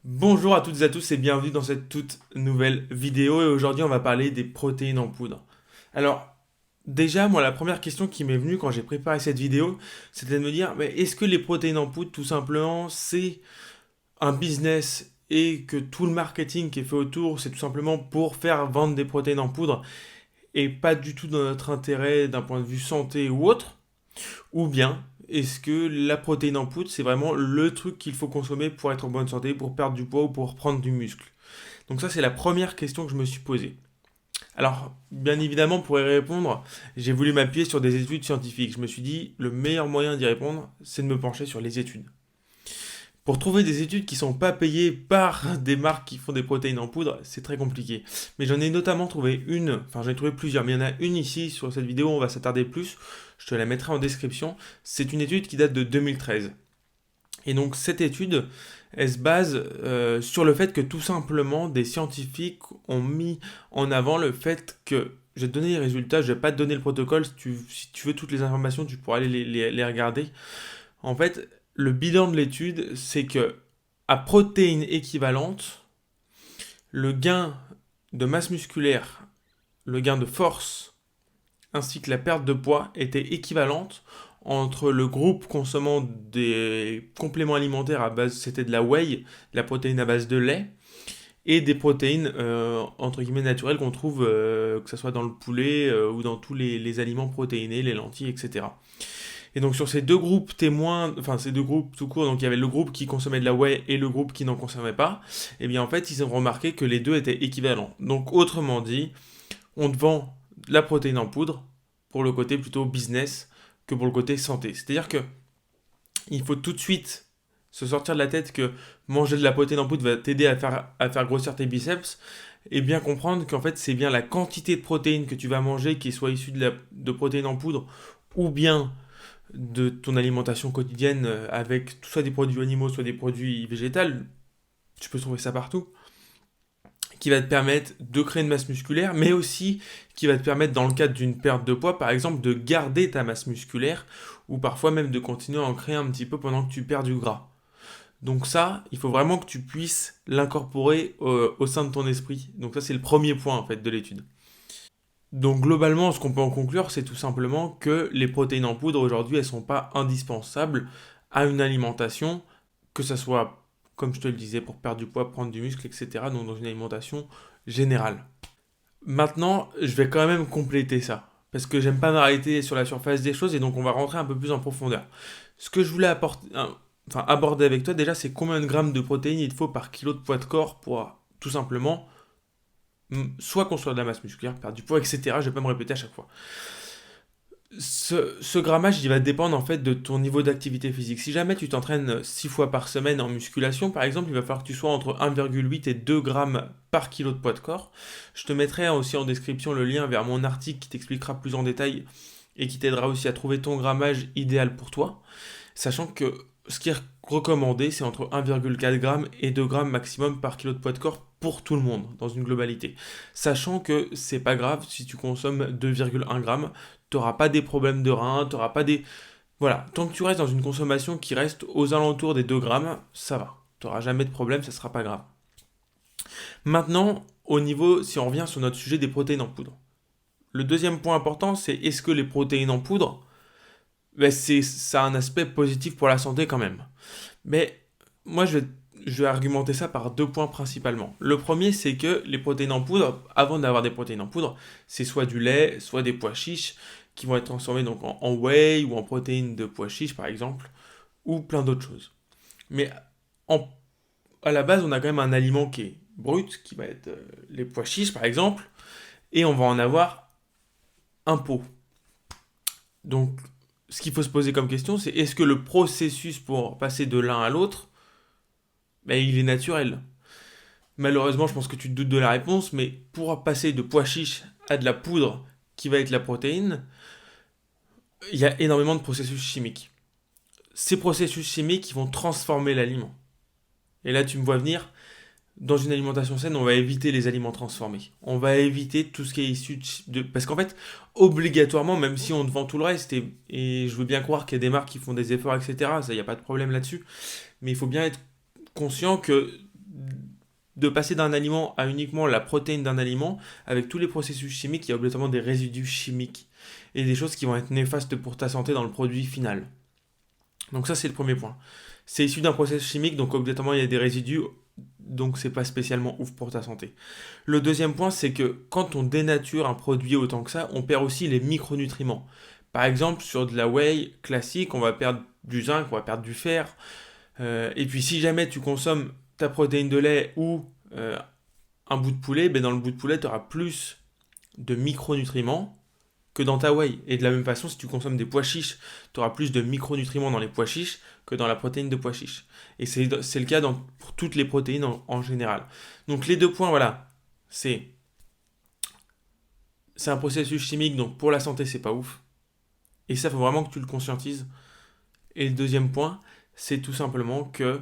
Bonjour à toutes et à tous et bienvenue dans cette toute nouvelle vidéo et aujourd'hui on va parler des protéines en poudre. Alors déjà moi la première question qui m'est venue quand j'ai préparé cette vidéo c'était de me dire mais est-ce que les protéines en poudre tout simplement c'est un business et que tout le marketing qui est fait autour c'est tout simplement pour faire vendre des protéines en poudre et pas du tout dans notre intérêt d'un point de vue santé ou autre? Ou bien, est-ce que la protéine en poudre, c'est vraiment le truc qu'il faut consommer pour être en bonne santé, pour perdre du poids ou pour prendre du muscle? Donc ça, c'est la première question que je me suis posée. Alors, bien évidemment, pour y répondre, j'ai voulu m'appuyer sur des études scientifiques. Je me suis dit, le meilleur moyen d'y répondre, c'est de me pencher sur les études. Pour trouver des études qui sont pas payées par des marques qui font des protéines en poudre, c'est très compliqué. Mais j'en ai notamment trouvé une, enfin j'en ai trouvé plusieurs, mais il y en a une ici sur cette vidéo, on va s'attarder plus. Je te la mettrai en description. C'est une étude qui date de 2013. Et donc cette étude, elle se base sur le fait que tout simplement des scientifiques ont mis en avant le fait que je vais te donner les résultats, je vais pas te donner le protocole, si tu veux toutes les informations, tu pourras aller les regarder. En fait, le bilan de l'étude, c'est que à protéines équivalentes, le gain de masse musculaire, le gain de force, ainsi que la perte de poids étaient équivalentes entre le groupe consommant des compléments alimentaires à base, c'était de la whey, de la protéine à base de lait, et des protéines entre guillemets naturelles qu'on trouve que ce soit dans le poulet ou dans tous les aliments protéinés, les lentilles, etc. Et donc sur ces deux groupes témoins, enfin ces deux groupes tout court, donc il y avait le groupe qui consommait de la whey et le groupe qui n'en consommait pas, et bien en fait ils ont remarqué que les deux étaient équivalents. Donc autrement dit, on te vend la protéine en poudre pour le côté plutôt business que pour le côté santé. C'est-à-dire que il faut tout de suite se sortir de la tête que manger de la protéine en poudre va t'aider à faire grossir tes biceps et bien comprendre qu'en fait c'est bien la quantité de protéines que tu vas manger qui soit issue de protéines en poudre ou bien de ton alimentation quotidienne avec soit des produits animaux, soit des produits végétaux, tu peux trouver ça partout, qui va te permettre de créer une masse musculaire, mais aussi qui va te permettre, dans le cadre d'une perte de poids, par exemple, de garder ta masse musculaire, ou parfois même de continuer à en créer un petit peu pendant que tu perds du gras. Donc ça, il faut vraiment que tu puisses l'incorporer au sein de ton esprit. Donc ça, c'est le premier point en fait de l'étude. Donc globalement, ce qu'on peut en conclure, c'est tout simplement que les protéines en poudre aujourd'hui, elles ne sont pas indispensables à une alimentation, que ce soit, comme je te le disais, pour perdre du poids, prendre du muscle, etc. Donc dans une alimentation générale. Maintenant, je vais quand même compléter ça, parce que j'aime pas m'arrêter sur la surface des choses, et donc on va rentrer un peu plus en profondeur. Ce que je voulais aborder avec toi déjà, c'est combien de grammes de protéines il te faut par kilo de poids de corps pour tout simplement soit construire de la masse musculaire, perdre du poids, etc. Je vais pas me répéter à chaque fois. Ce grammage, il va dépendre en fait de ton niveau d'activité physique. Si jamais tu t'entraînes 6 fois par semaine en musculation, par exemple, il va falloir que tu sois entre 1,8 et 2 grammes par kilo de poids de corps. Je te mettrai aussi en description le lien vers mon article qui t'expliquera plus en détail et qui t'aidera aussi à trouver ton grammage idéal pour toi. Sachant que ce qui est recommandé, c'est entre 1,4 g et 2 grammes maximum par kilo de poids de corps pour tout le monde, dans une globalité. Sachant que c'est pas grave si tu consommes 2,1 g, tu n'auras pas des problèmes de rein, tu n'auras pas des... Voilà, tant que tu restes dans une consommation qui reste aux alentours des 2 grammes, ça va. Tu n'auras jamais de problème, ça sera pas grave. Maintenant, au niveau, si on revient sur notre sujet des protéines en poudre. Le deuxième point important, c'est est-ce que les protéines en poudre, ben ça a un aspect positif pour la santé quand même. Mais moi, je vais argumenter ça par deux points principalement. Le premier, c'est que les protéines en poudre, avant d'avoir des protéines en poudre, c'est soit du lait, soit des pois chiches qui vont être transformés donc en whey ou en protéines de pois chiches par exemple, ou plein d'autres choses. Mais en- à la base, on a quand même un aliment qui est brut, qui va être les pois chiches par exemple, et on va en avoir un pot. Donc, ce qu'il faut se poser comme question, c'est est-ce que le processus pour passer de l'un à l'autre, ben, il est naturel? Malheureusement, je pense que tu te doutes de la réponse, mais pour passer de pois chiches à de la poudre qui va être la protéine, il y a énormément de processus chimiques. Ces processus chimiques ils vont transformer l'aliment. Et là, tu me vois venir, dans une alimentation saine, on va éviter les aliments transformés. On va éviter tout ce qui est issu de... Parce qu'en fait, obligatoirement, même si on te vend tout le reste, et je veux bien croire qu'il y a des marques qui font des efforts, etc., ça, il n'y a pas de problème là-dessus, mais il faut bien être conscient que de passer d'un aliment à uniquement la protéine d'un aliment, avec tous les processus chimiques, il y a obligatoirement des résidus chimiques et des choses qui vont être néfastes pour ta santé dans le produit final. Donc ça, c'est le premier point. C'est issu d'un processus chimique, donc obligatoirement il y a des résidus, donc c'est pas spécialement ouf pour ta santé. Le deuxième point, c'est que quand on dénature un produit autant que ça, on perd aussi les micronutriments. Par exemple, sur de la whey classique, on va perdre du zinc, on va perdre du fer. Et puis si jamais tu consommes ta protéine de lait ou un bout de poulet, ben dans le bout de poulet, tu auras plus de micronutriments que dans ta whey. Et de la même façon, si tu consommes des pois chiches, tu auras plus de micronutriments dans les pois chiches que dans la protéine de pois chiches. Et c'est le cas pour toutes les protéines en général. Donc les deux points, voilà, c'est un processus chimique, donc pour la santé, c'est pas ouf. Et ça, il faut vraiment que tu le conscientises. Et le deuxième point, c'est tout simplement que,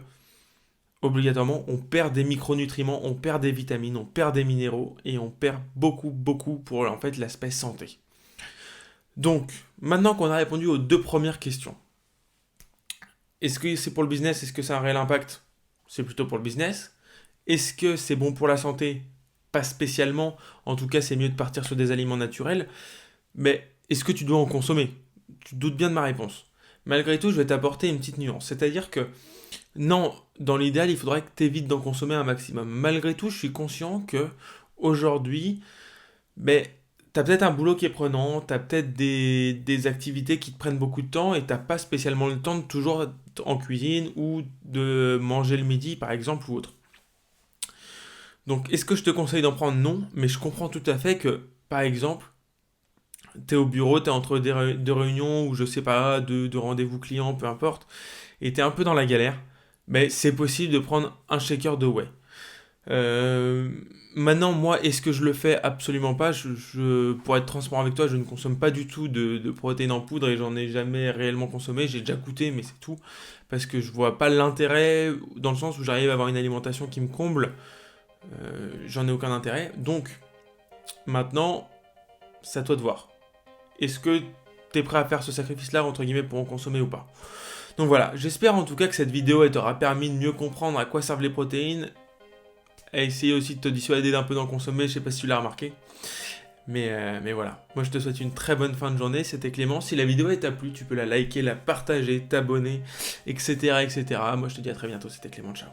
obligatoirement, on perd des micronutriments, on perd des vitamines, on perd des minéraux, et on perd beaucoup, beaucoup pour en fait l'aspect santé. Donc, maintenant qu'on a répondu aux deux premières questions, est-ce que c'est pour le business? Est-ce que ça a un réel impact? C'est plutôt pour le business. Est-ce que c'est bon pour la santé? Pas spécialement. En tout cas, c'est mieux de partir sur des aliments naturels. Mais est-ce que tu dois en consommer? Tu te doutes bien de ma réponse. Malgré tout, je vais t'apporter une petite nuance. C'est-à-dire que, non, dans l'idéal, il faudrait que tu évites d'en consommer un maximum. Malgré tout, je suis conscient que, aujourd'hui, ben, t'as peut-être un boulot qui est prenant, t'as peut-être des activités qui te prennent beaucoup de temps et t'as pas spécialement le temps de toujours être en cuisine ou de manger le midi, par exemple, ou autre. Donc, est-ce que je te conseille d'en prendre? Non, mais je comprends tout à fait que, par exemple, t'es au bureau, t'es entre deux réunions ou je sais pas, de rendez-vous clients, peu importe, et t'es un peu dans la galère, mais c'est possible de prendre un shaker de whey. Euh, Maintenant, moi, est-ce que je le fais? Absolument pas. Pour être transparent avec toi, je ne consomme pas du tout de protéines en poudre et j'en ai jamais réellement consommé. J'ai déjà goûté, mais c'est tout. Parce que je vois pas l'intérêt, dans le sens où j'arrive à avoir une alimentation qui me comble. J'en ai aucun intérêt. Donc, maintenant, c'est à toi de voir. Est-ce que tu es prêt à faire ce sacrifice-là, entre guillemets, pour en consommer ou pas? Donc voilà, j'espère en tout cas que cette vidéo elle t'aura permis de mieux comprendre à quoi servent les protéines, à essayer aussi de te dissuader d'un peu d'en consommer, je sais pas si tu l'as remarqué. Mais voilà, moi je te souhaite une très bonne fin de journée, c'était Clément. Si la vidéo t'a plu, tu peux la liker, la partager, t'abonner, etc., etc. Moi je te dis à très bientôt, c'était Clément, ciao.